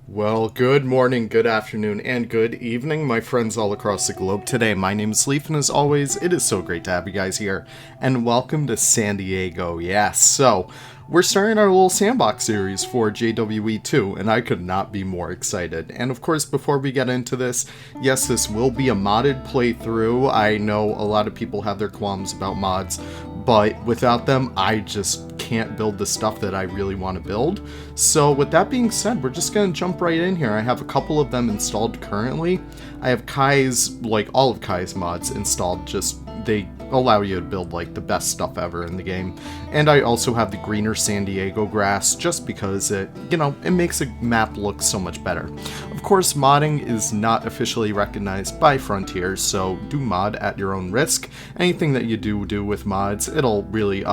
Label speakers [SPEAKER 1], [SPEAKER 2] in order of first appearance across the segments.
[SPEAKER 1] Well, good morning, good afternoon, and good evening, my friends all across the globe. Today, my name is Leaf, and as always, it is so great to have you guys here. And welcome to San Diego. Yes, so we're starting our little Sandbox series for JWE2, and I could not be more excited. And of course, before we get into this, yes, this will be a modded playthrough. I know a lot of people have their qualms about mods, but without them, I just can't build the stuff that I really want to build. So with that being said, we're just going to jump right in here. I have a couple of them installed currently. I have Kai's, like all of Kai's mods installed, just they allow you to build like the best stuff ever in the game. And I also have the greener San Diego grass just because it makes a map look so much better. Of course, modding is not officially recognized by Frontier, so do mod at your own risk. Anything that you do with mods, it'll really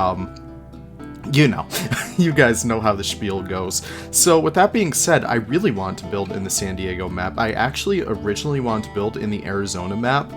[SPEAKER 1] you guys know how the spiel goes. So with that being said, I really want to build in the San Diego map. I actually originally wanted to build in the Arizona map,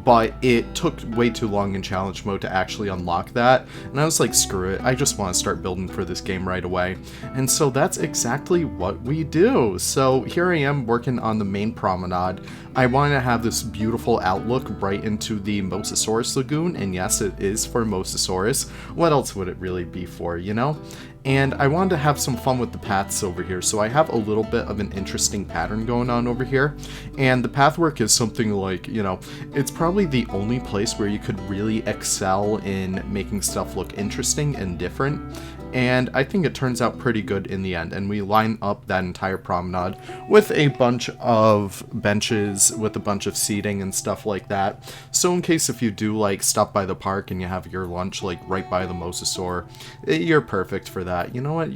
[SPEAKER 1] but it took way too long in challenge mode to actually unlock that, and I was like, screw it, I just want to start building for this game right away. And so that's exactly what we do. So here I am working on the main promenade. I want to have this beautiful outlook right into the Mosasaurus lagoon, and yes, it is for Mosasaurus. What else would it really be for, you know? And I wanted to have some fun with the paths over here, so I have a little bit of an interesting pattern going on over here. And the pathwork is something like, it's probably the only place where you could really excel in making stuff look interesting and different. And I think it turns out pretty good in the end. And we line up that entire promenade with a bunch of benches, with a bunch of seating and stuff like that. So in case if you do like stop by the park and you have your lunch like right by the Mosasaur, you're perfect for that. You know what?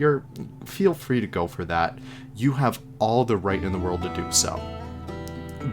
[SPEAKER 1] Feel free to go for that. You have all the right in the world to do so.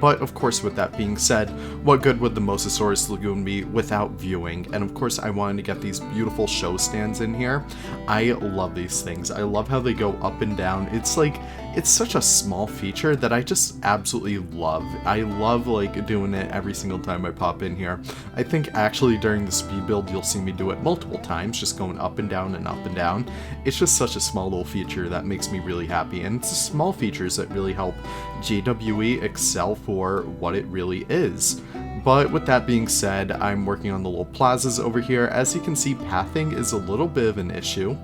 [SPEAKER 1] But of course, with that being said, what good would the Mosasaurus Lagoon be without viewing? And of course, I wanted to get these beautiful show stands in here. I love these things. I love how they go up and down. It's such a small feature that I just absolutely love. I love like doing it every single time I pop in here. I think actually during the speed build, you'll see me do it multiple times, just going up and down and up and down. It's just such a small little feature that makes me really happy. And it's the small features that really help JWE excel for what it really is. But with that being said, I'm working on the little plazas over here. As you can see, pathing is a little bit of an issue.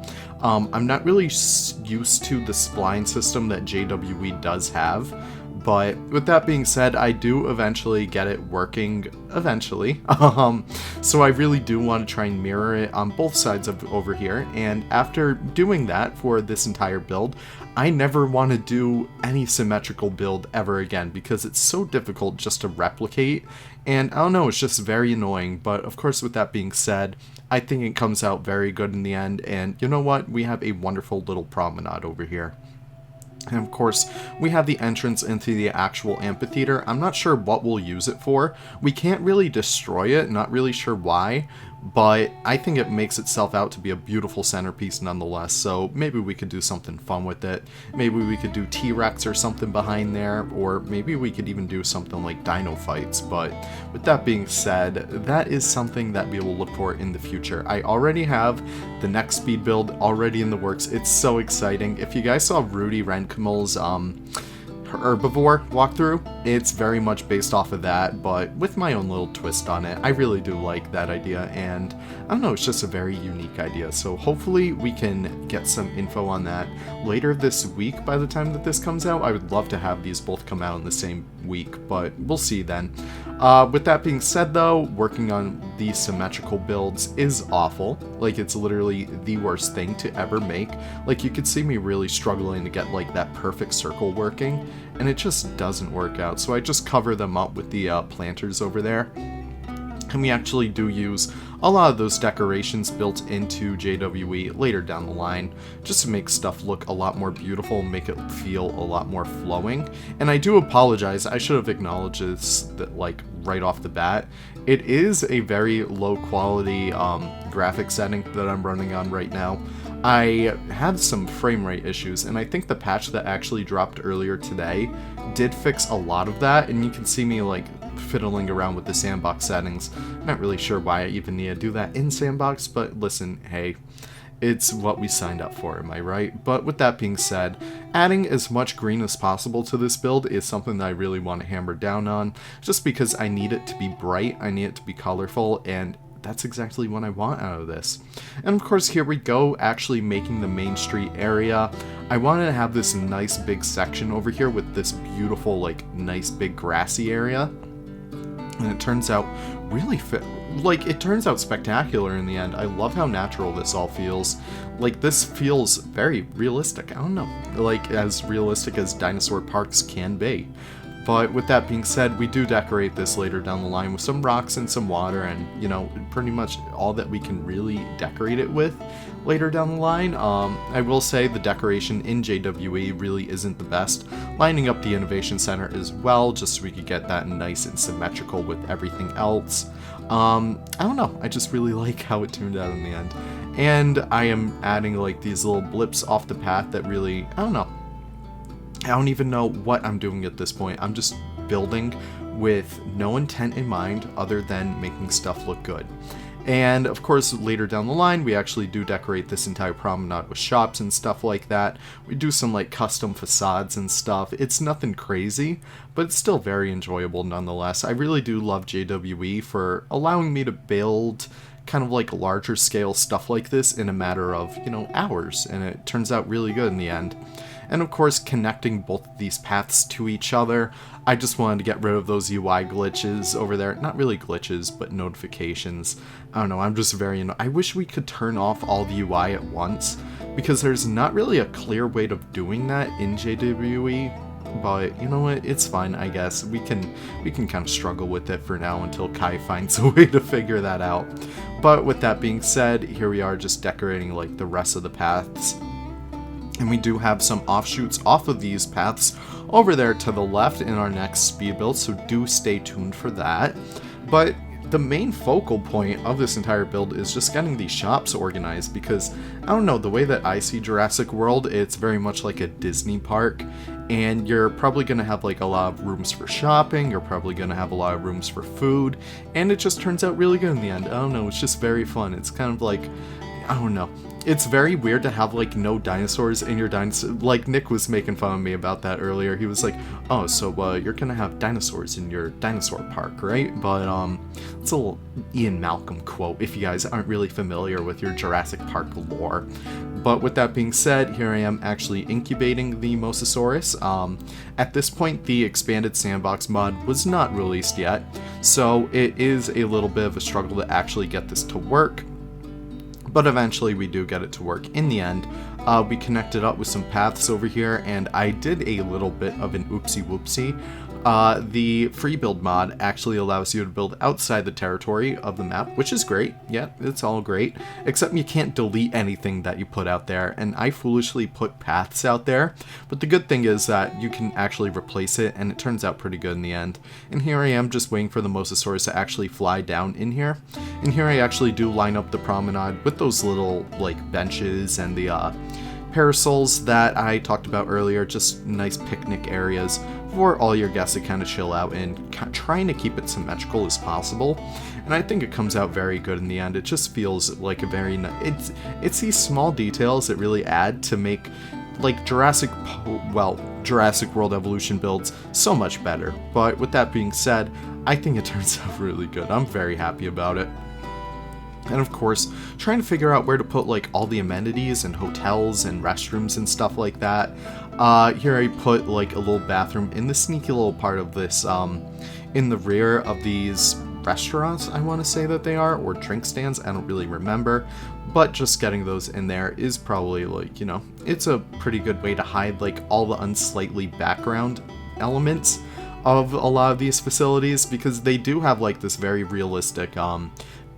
[SPEAKER 1] I'm not really used to the spline system that JWE does have. But with that being said, I do eventually get it working, eventually. So I really do want to try and mirror it on both sides of over here. And after doing that for this entire build, I never want to do any symmetrical build ever again because it's so difficult just to replicate. And I don't know, it's just very annoying. But of course, with that being said, I think it comes out very good in the end. And you know what? We have a wonderful little promenade over here. And of course, we have the entrance into the actual amphitheater. I'm not sure what we'll use it for. We can't really destroy it, not really sure why, but I think it makes itself out to be a beautiful centerpiece nonetheless, so maybe we could do something fun with it. Maybe we could do T-Rex or something behind there, or maybe we could even do something like dino fights, but with that being said, that is something that we will look for in the future. I already have the next speed build already in the works. It's so exciting. If you guys saw Rudy Renkamel's herbivore walkthrough, it's very much based off of that, but with my own little twist on it. I really do like that idea, and I don't know, it's just a very unique idea, so hopefully we can get some info on that later this week. By the time that this comes out, I would love to have these both come out in the same week, but we'll see then. With that being said though, working on these symmetrical builds is awful. Like, it's literally the worst thing to ever make. Like, you could see me really struggling to get like that perfect circle working, and it just doesn't work out. So I just cover them up with the planters over there. And we actually do use a lot of those decorations built into JWE later down the line, just to make stuff look a lot more beautiful, make it feel a lot more flowing. And I do apologize, I should have acknowledged this that like right off the bat. It is a very low quality graphic setting that I'm running on right now. I had some frame rate issues, and I think the patch that actually dropped earlier today did fix a lot of that, and you can see me like fiddling around with the Sandbox settings. Not really sure why I even need to do that in Sandbox, but listen, hey, it's what we signed up for, am I right? But with that being said, adding as much green as possible to this build is something that I really want to hammer down on, just because I need it to be bright, I need it to be colorful, and that's exactly what I want out of this. And of course, here we go, actually making the main street area. I wanted to have this nice big section over here with this beautiful, like, nice big grassy area. And it turns out really it turns out spectacular in the end. I love how natural this all feels. Like, this feels very realistic. I don't know, like, as realistic as dinosaur parks can be. But with that being said, we do decorate this later down the line with some rocks and some water and, you know, pretty much all that we can really decorate it with later down the line. I will say the decoration in JWE really isn't the best. Lining up the Innovation Center as well, just so we could get that nice and symmetrical with everything else. I don't know, I just really like how it turned out in the end. And I am adding like these little blips off the path that really, I don't know. I don't even know what I'm doing at this point. I'm just building with no intent in mind other than making stuff look good. And of course, later down the line, we actually do decorate this entire promenade with shops and stuff like that. We do some like custom facades and stuff. It's nothing crazy, but it's still very enjoyable nonetheless. I really do love JWE for allowing me to build kind of like larger scale stuff like this in a matter of, you know, hours, and it turns out really good in the end. And of course, connecting both of these paths to each other, I just wanted to get rid of those UI glitches over there. Not really glitches, but notifications. I don't know, I'm just very I wish we could turn off all the UI at once, because there's not really a clear way of doing that in JWE. But you know what, it's fine, I guess. We can kind of struggle with it for now until Kai finds a way to figure that out. But with that being said, here we are just decorating like the rest of the paths. And we do have some offshoots off of these paths over there to the left in our next speed build, so do stay tuned for that. But the main focal point of this entire build is just getting these shops organized, because I don't know, the way that I see Jurassic World, it's very much like a Disney park, and you're probably going to have like a lot of rooms for shopping, you're probably going to have a lot of rooms for food, and it just turns out really good in the end. I don't know, it's just very fun. It's kind of like, I don't know. It's very weird to have like no dinosaurs in your dinosaur. Like Nick was making fun of me about that earlier. He was like, "Oh, so you're gonna have dinosaurs in your dinosaur park, right?" But it's a little Ian Malcolm quote if you guys aren't really familiar with your Jurassic Park lore. But with that being said, here I am actually incubating the Mosasaurus. At this point, the expanded Sandbox mod was not released yet, so it is a little bit of a struggle to actually get this to work. But eventually we do get it to work in the end. We connected up with some paths over here, and I did a little bit of an oopsie whoopsie. The free build mod actually allows you to build outside the territory of the map, which is great. Yeah, it's all great, except you can't delete anything that you put out there, and I foolishly put paths out there. But the good thing is that you can actually replace it, and it turns out pretty good in the end. And here I am just waiting for the Mosasaurus to actually fly down in here. And here I actually do line up the promenade with those little like benches and the parasols that I talked about earlier, just nice picnic areas for all your guests to kind of chill out in, trying to keep it symmetrical as possible. And I think it comes out very good in the end. It just feels like a very it's these small details that really add to make like Jurassic World Evolution builds so much better. But with that being said, I think it turns out really good. I'm very happy about it. And of course, trying to figure out where to put like all the amenities and hotels and restrooms and stuff like that. Here I put like a little bathroom in the sneaky little part of this, in the rear of these restaurants, I want to say that they are, or drink stands, I don't really remember. But just getting those in there is probably like, you know, it's a pretty good way to hide like all the unsightly background elements of a lot of these facilities, because they do have like this very realistic,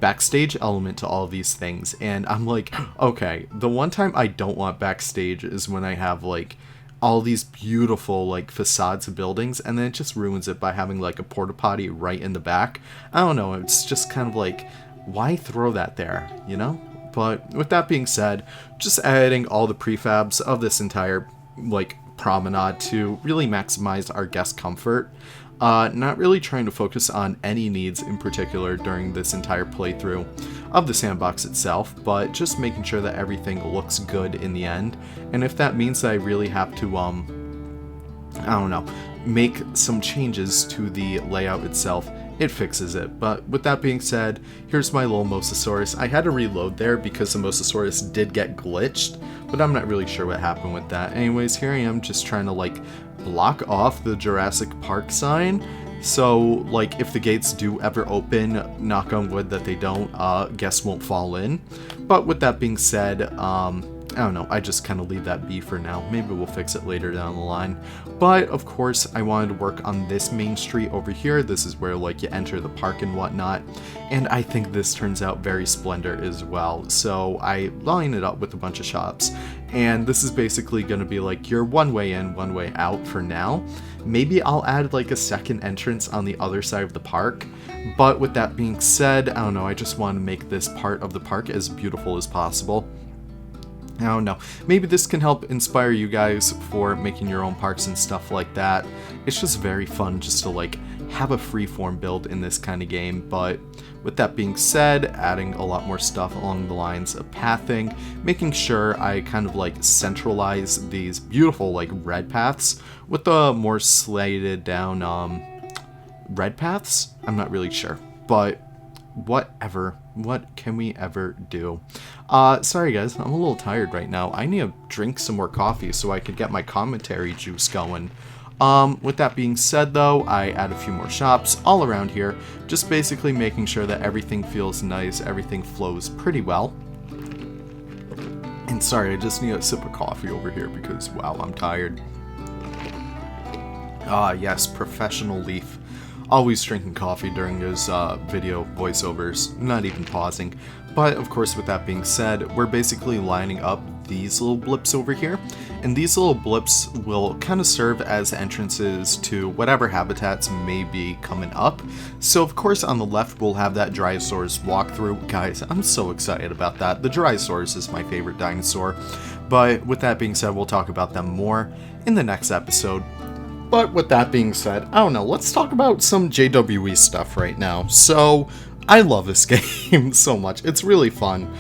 [SPEAKER 1] backstage element to all of these things. And I'm like, okay, the one time I don't want backstage is when I have like all these beautiful like facades of buildings, and then it just ruins it by having like a porta potty right in the back. I don't know, it's just kind of like, why throw that there, you know? But with that being said, just adding all the prefabs of this entire like promenade to really maximize our guest comfort. Not really trying to focus on any needs in particular during this entire playthrough of the sandbox itself, but just making sure that everything looks good in the end. And if that means that I really have to, I don't know, make some changes to the layout itself, it fixes it. But with that being said, here's my little Mosasaurus. I had to reload there because the Mosasaurus did get glitched, but I'm not really sure what happened with that. Anyways, here I am just trying to like block off the Jurassic Park sign. So like if the gates do ever open, knock on wood that they don't, guests won't fall in. But with that being said, I don't know, I just kind of leave that be for now. Maybe we'll fix it later down the line. But of course, I wanted to work on this main street over here. This is where like you enter the park and whatnot. And I think this turns out very splendid as well. So I line it up with a bunch of shops. And this is basically going to be like your one way in, one way out for now. Maybe I'll add like a second entrance on the other side of the park. But with that being said, I don't know, I just want to make this part of the park as beautiful as possible. I don't know, maybe this can help inspire you guys for making your own parks and stuff like that. It's just very fun just to like have a freeform build in this kind of game. But with that being said, adding a lot more stuff along the lines of pathing, making sure I kind of like centralize these beautiful like red paths with the more slated down red paths. I'm not really sure, but whatever. What can we ever do? Sorry guys, I'm a little tired right now. I need to drink some more coffee so I could get my commentary juice going. With that being said though, I add a few more shops all around here, just basically making sure that everything feels nice, everything flows pretty well. And sorry, I just need a sip of coffee over here because, wow, I'm tired. Yes, professional Leaf. Always drinking coffee during those video voiceovers, not even pausing. But of course, with that being said, we're basically lining up these little blips over here, and these little blips will kind of serve as entrances to whatever habitats may be coming up. So of course on the left we'll have that Drysaurs walkthrough. Guys, I'm so excited about that. The Drysaurs is my favorite dinosaur. But with that being said, we'll talk about them more in the next episode. But with that being said, I don't know, let's talk about some JWE stuff right now. So, I love this game so much. It's really fun.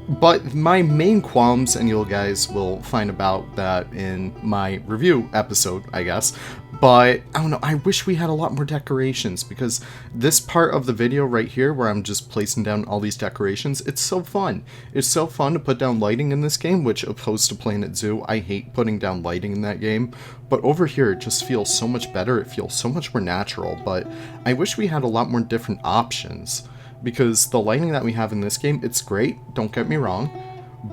[SPEAKER 1] But my main qualms, and you guys will find about that in my review episode, I guess. But, I don't know, I wish we had a lot more decorations, because this part of the video right here, where I'm just placing down all these decorations, it's so fun. It's so fun to put down lighting in this game, which, opposed to Planet Zoo, I hate putting down lighting in that game. But over here, it just feels so much better, it feels so much more natural, but I wish we had a lot more different options. Because the lighting that we have in this game, it's great, don't get me wrong,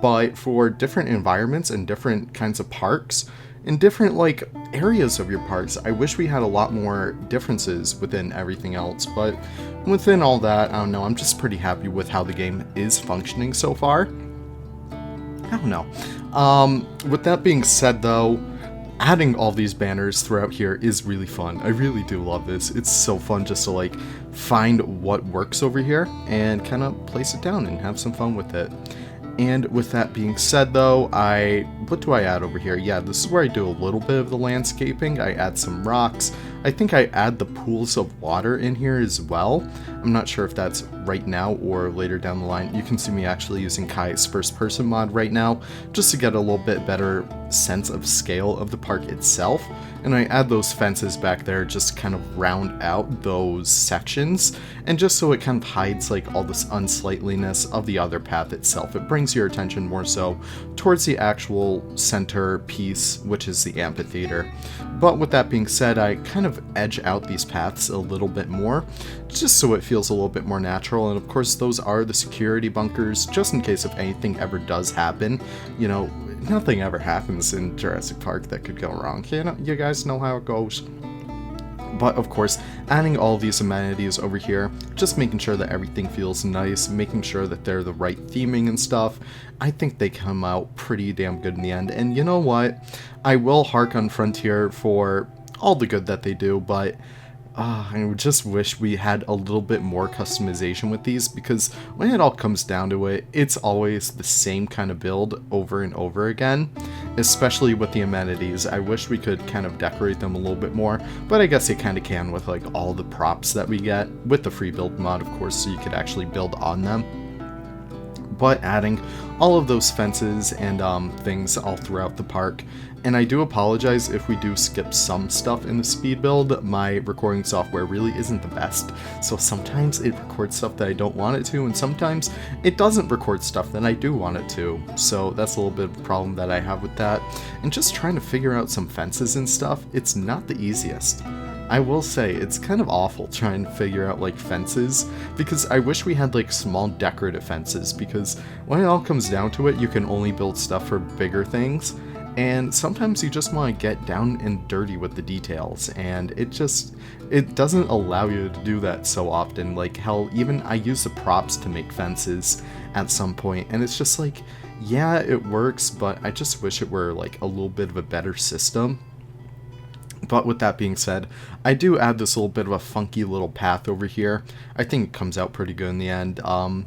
[SPEAKER 1] but for different environments and different kinds of parks, in different like areas of your parks, I wish we had a lot more differences within everything else. But within all that, I don't know, I'm just pretty happy with how the game is functioning so far. I don't know. With that being said though, adding all these banners throughout here is really fun. I really do love this. It's so fun just to like find what works over here and kind of place it down and have some fun with it. And with that being said though, what do I add over here? Yeah, this is where I do a little bit of the landscaping. I add some rocks. I think I add the pools of water in here as well. I'm not sure if that's right now or later down the line. You can see me actually using Kai's first person mod right now, just to get a little bit better sense of scale of the park itself. And I add those fences back there just to kind of round out those sections, and just so it kind of hides like all this unsightliness of the other path itself. It brings your attention more so towards the actual center piece, which is the amphitheater. But with that being said, I kind of edge out these paths a little bit more, just so it feels a little bit more natural. And of course, those are the security bunkers, just in case if anything ever does happen. You know, nothing ever happens in Jurassic Park that could go wrong. You guys know how it goes. But of course, adding all these amenities over here, just making sure that everything feels nice, making sure that they're the right theming and stuff, I think they come out pretty damn good in the end. And you know what? I will hark on Frontier for all the good that they do, but I just wish we had a little bit more customization with these, because when it all comes down to it, it's always the same kind of build over and over again, especially with the amenities. I wish we could kind of decorate them a little bit more, but I guess it kind of can with like all the props that we get with the free build mod, of course, so you could actually build on them. But adding all of those fences and things all throughout the park. And I do apologize if we do skip some stuff in the speed build. My recording software really isn't the best, so sometimes it records stuff that I don't want it to, and sometimes it doesn't record stuff that I do want it to. So that's a little bit of a problem that I have with that. And just trying to figure out some fences and stuff, it's not the easiest. I will say, it's kind of awful trying to figure out like fences, because I wish we had like small decorative fences, because when it all comes down to it, you can only build stuff for bigger things, and sometimes you just want to get down and dirty with the details, and it doesn't allow you to do that so often. Like, hell, even I use the props to make fences at some point, and it's just like, yeah, it works, but I just wish it were like a little bit of a better system. But with that being said, I do add this little bit of a funky little path over here. I think it comes out pretty good in the end.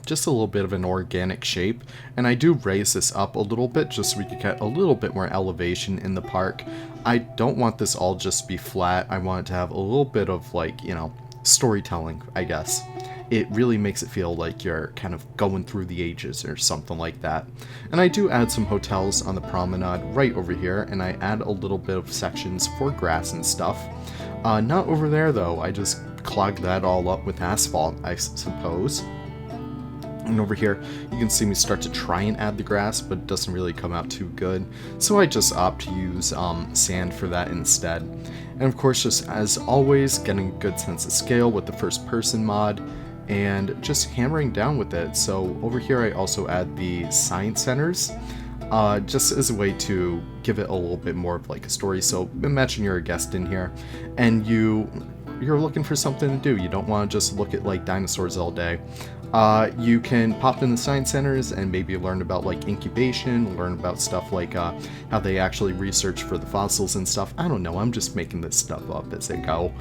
[SPEAKER 1] Just a little bit of an organic shape. And I do raise this up a little bit just so we can get a little bit more elevation in the park. I don't want this all just to be flat. I want it to have a little bit of, like, you know, storytelling, I guess. It really makes it feel like you're kind of going through the ages or something like that. And I do add some hotels on the promenade right over here, and I add a little bit of sections for grass and stuff. Not over there though, I just clog that all up with asphalt, I suppose. And over here, you can see me start to try and add the grass, but it doesn't really come out too good. So I just opt to use sand for that instead. And of course, just as always, getting a good sense of scale with the first person mod, and just hammering down with it. So over here I also add the science centers, just as a way to give it a little bit more of like a story. So imagine you're a guest in here, and you're looking for something to do. You don't want to just look at like dinosaurs all day. You can pop in the science centers and maybe learn about like incubation, learn about stuff like how they actually research for the fossils and stuff. I don't know, I'm just making this stuff up as I go.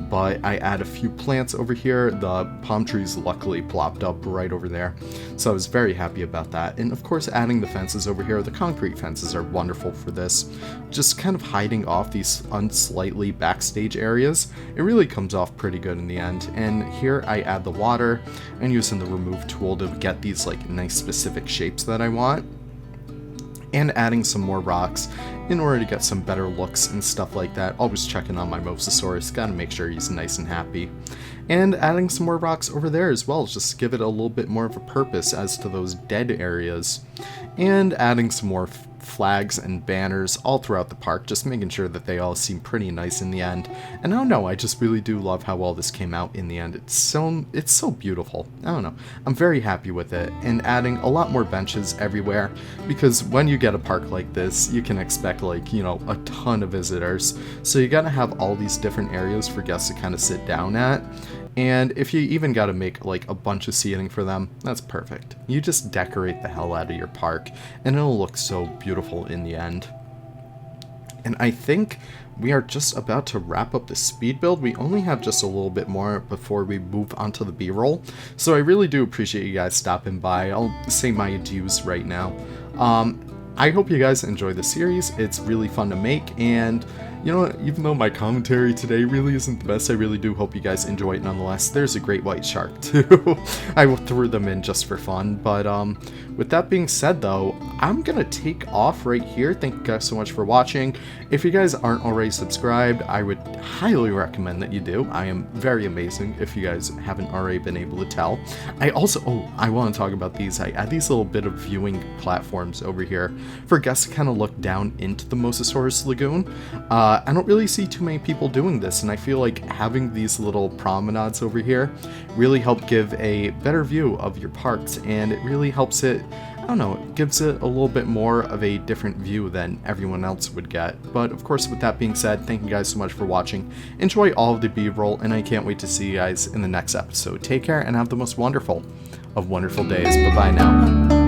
[SPEAKER 1] But I add a few plants over here. The palm trees luckily plopped up right over there, so I was very happy about that. And of course, adding the fences over here. The concrete fences are wonderful for this, just kind of hiding off these unsightly backstage areas. It really comes off pretty good in the end. And here I add the water and using the remove tool to get these like nice specific shapes that I want, and adding some more rocks in order to get some better looks and stuff like that. Always checking on my Mosasaurus, gotta make sure he's nice and happy. And adding some more rocks over there as well, just to give it a little bit more of a purpose as to those dead areas. And adding some more flags and banners all throughout the park, just making sure that they all seem pretty nice in the end. And I don't know, I just really do love how well this came out in the end. It's so beautiful. I don't know, I'm very happy with it. And adding a lot more benches everywhere, because when you get a park like this, you can expect like, you know, a ton of visitors. So you gotta have all these different areas for guests to kind of sit down at. And if you even gotta make like a bunch of seating for them, that's perfect. You just decorate the hell out of your park, and it'll look so beautiful in the end. And I think we are just about to wrap up the speed build. We only have just a little bit more before we move on to the B-roll. So I really do appreciate you guys stopping by. I'll say my adieus right now. I hope you guys enjoy the series. It's really fun to make, and you know what, even though my commentary today really isn't the best, I really do hope you guys enjoy it nonetheless. There's a great white shark too. I threw them in just for fun. But with that being said though, I'm gonna take off right here. Thank you guys so much for watching. If you guys aren't already subscribed, I would highly recommend that you do. I am very amazing if you guys haven't already been able to tell. I also, I want to talk about these. I add these little bit of viewing platforms over here for guests to kind of look down into the Mosasaurus lagoon. I don't really see too many people doing this, and I feel like having these little promenades over here really help give a better view of your parks, and it really helps it, I don't know, it gives it a little bit more of a different view than everyone else would get. But of course, with that being said, thank you guys so much for watching. Enjoy all of the B-roll, and I can't wait to see you guys in the next episode. Take care and have the most wonderful of wonderful days. Bye-bye now.